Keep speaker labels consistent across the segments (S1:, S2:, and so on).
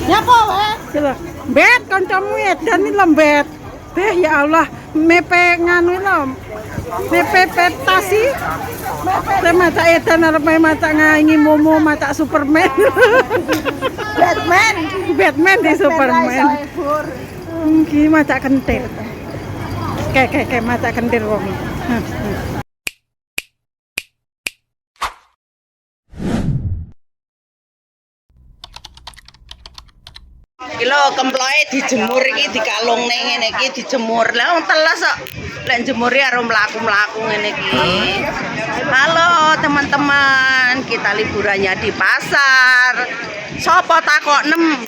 S1: Nyapa wae?
S2: Coba. Bet kancamu edan iki lembet. Beh ya Allah, mepe nganu lho. Mepe petasi. Mepe mata edan arep mata ngangi momo mata Superman.
S1: Batman.
S2: Batman di Superman. Iki mata kentir. Kayak mata kentir wong.
S1: Iki lho kemploke dijemur iki dikalung ning ngene iki dijemur. Lah wong teles kok. Lek jemure karo mlaku-mlaku ngene iki. Halo teman-teman, kita liburannya di pasar. Sopo takok nem?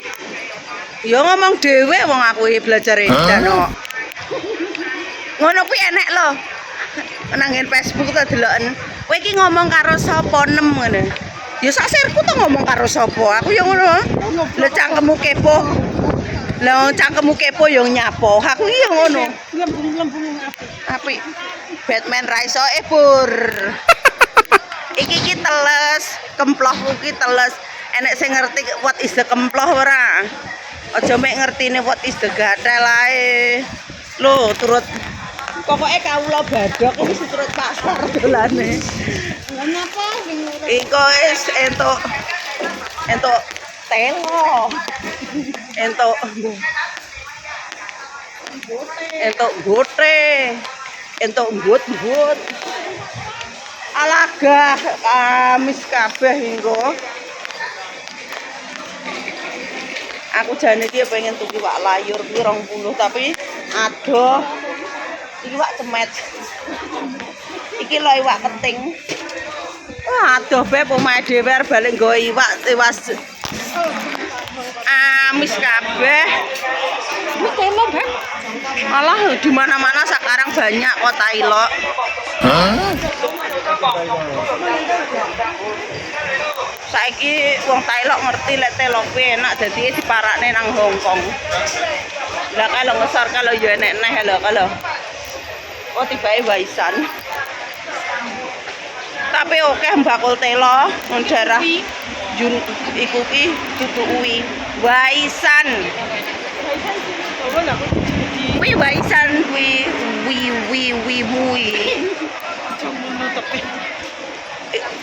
S1: Ya ngomong dhewe wong aku iki belajar edan kok. Ngono kuwi enek lho. Nangin Facebook ta deloken. Kowe iki ngomong karo sapa nem ngene. Ya sak sirku to ngomong karo sapa? Aku ya ngono. Lah cangkemmu kepo. Lah cangkemmu kepo ya nyapo. Aku iki ya ngono.
S2: Lembung-lembung
S1: Apik. Batman ra iso Pur. Iki teles, kemplohku ki teles. Enek sing ngerti what is the kemploh ora? Aja mek ngertine what is the gatel ae. Lho, turut pokoknya kawula badhok iki turut pasar dolane.
S2: Kenapa?
S1: Iko wis entuk telo. Entuk gote. Entuk mbut-mbut. Alagah kamis kabeh engko. Aku jane iki pengen tuku iwak layur kuwi 20 tapi adoh. Iwak cemet. Iki lho iwak keting. Wah, adoh beb omahe dhewe arep balik nggo iwak tewas. Amis kabeh.
S2: Telo, Beb.
S1: Malah di mana-mana sekarang banyak kok tailok. Saiki wong tailok ngerti lek telok kuwi enak dadi diparakne nang Hongkong. Lah kalau ngesor kalau yo enek neh lho kalau. Oh tibae waisan. Tapi oke mbakul telo nang daerah Jun iku ki dudu uwi waisan. Kuwi waisan kuwi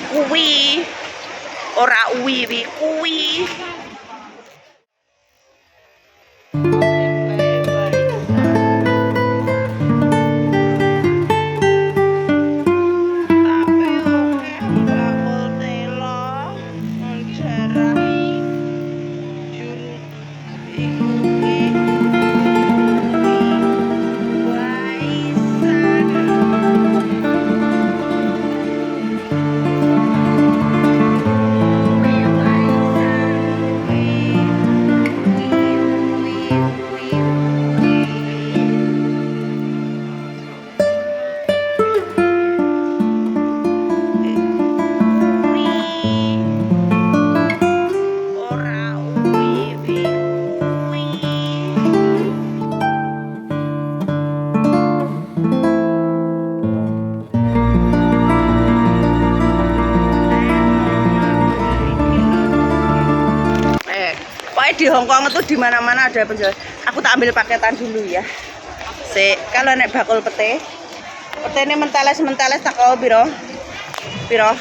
S1: kuwi ora uwi kuwi. Di Hongkong itu di mana-mana ada penjual. Aku tak ambil paketan dulu ya. Kalau nek bakul pete ini menteles tak kau piro? Piro?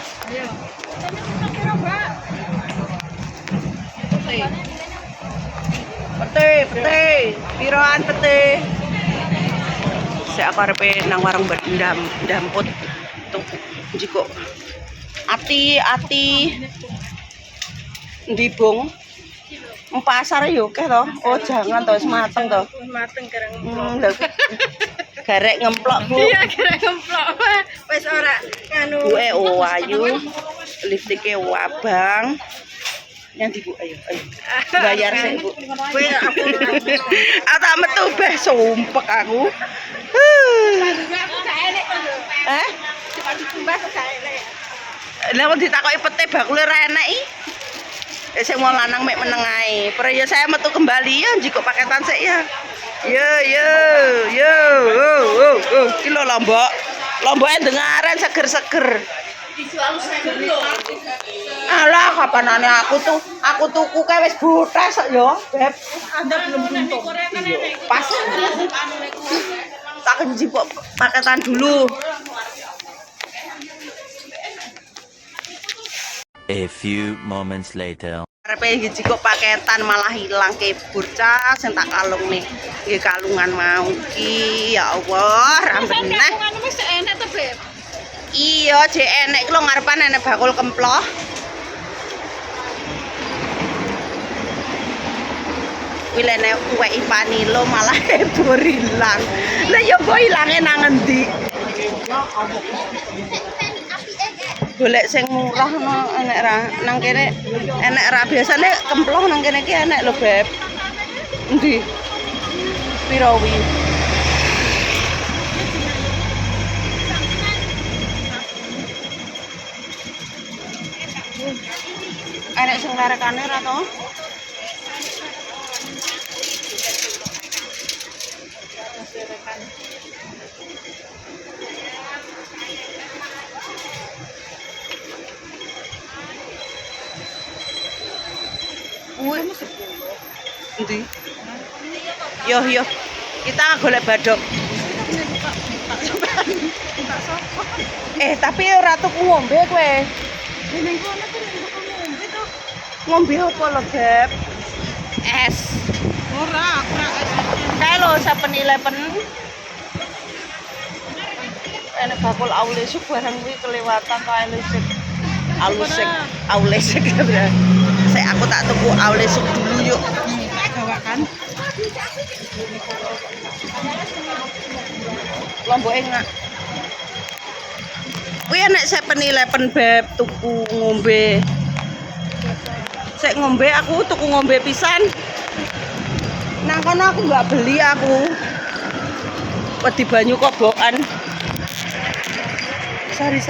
S1: Pete, piroan pete. Aku arepe nang warung damput tuh jiko. Ati ndibung. Pasar yo akeh to. Oh, jangan to, wis mateng to.
S2: Mateng gareng.
S1: Garek ngemplok, Bu.
S2: Iya, garek ngemplok. Wis ora nganu.
S1: Buke ayu. Lipstike wabang. Yang Bu, ayo. Bayar sik, Bu.
S2: Kowe aku.
S1: Tak metu beh sumpek aku. Eh? Lah kok ditakoki pete bakule ra enek iki. Sing wong lanang mek meneng ae. Pero ya saya metu kembali ya jiko paketan sik ya. Yo. Ki lho lombok. Lomboke dengaran seger-seger. Alah, kapanane aku tuku kae wis botes kok ya, Beb.
S2: Anda belum untung.
S1: Pas. Tak njipuk paketan dulu.
S3: A few moments later.
S1: Arepe iki kok paketan malah hilang kebur cas sing tak kalung nih. Nggih kalungan mau iki ya Allah, rambeneh.
S2: Kalungan wis enak to, Beb.
S1: Iya, jek enek iki lho ngarepan enek bakul kemploh. Wilene kuweki panilo malah kebur hilang. Lah ya mbok ilange nang endi? Golek sing murah no enek ra nang kene enek ra biasane kemploh nang kene iki enek lho Beb. Endi? Piro wi? Enek sing merekane ra to? Wih, endi? Yo, kita golek badok. Tapi ora tuku ngombe kowe.
S2: Ning kono tuh ngombe to.
S1: Ngombe apa lho, Beb? Es.
S2: Ora es.
S1: Kae lho 7-Eleven. Enek bakul aulesuk barang kuwi kelewatan kae lesuk. Aulesuk. Saya aku tak tuku aulesuk dulu yuk.
S2: Gawakan.
S1: Lombok enak. Kuwi enek 7-Eleven Beb tuku ngombe. Sek ngombe aku tuku ngombe pisan. Nang kono aku nggak beli aku. Wedi banyu kobokan. Sari.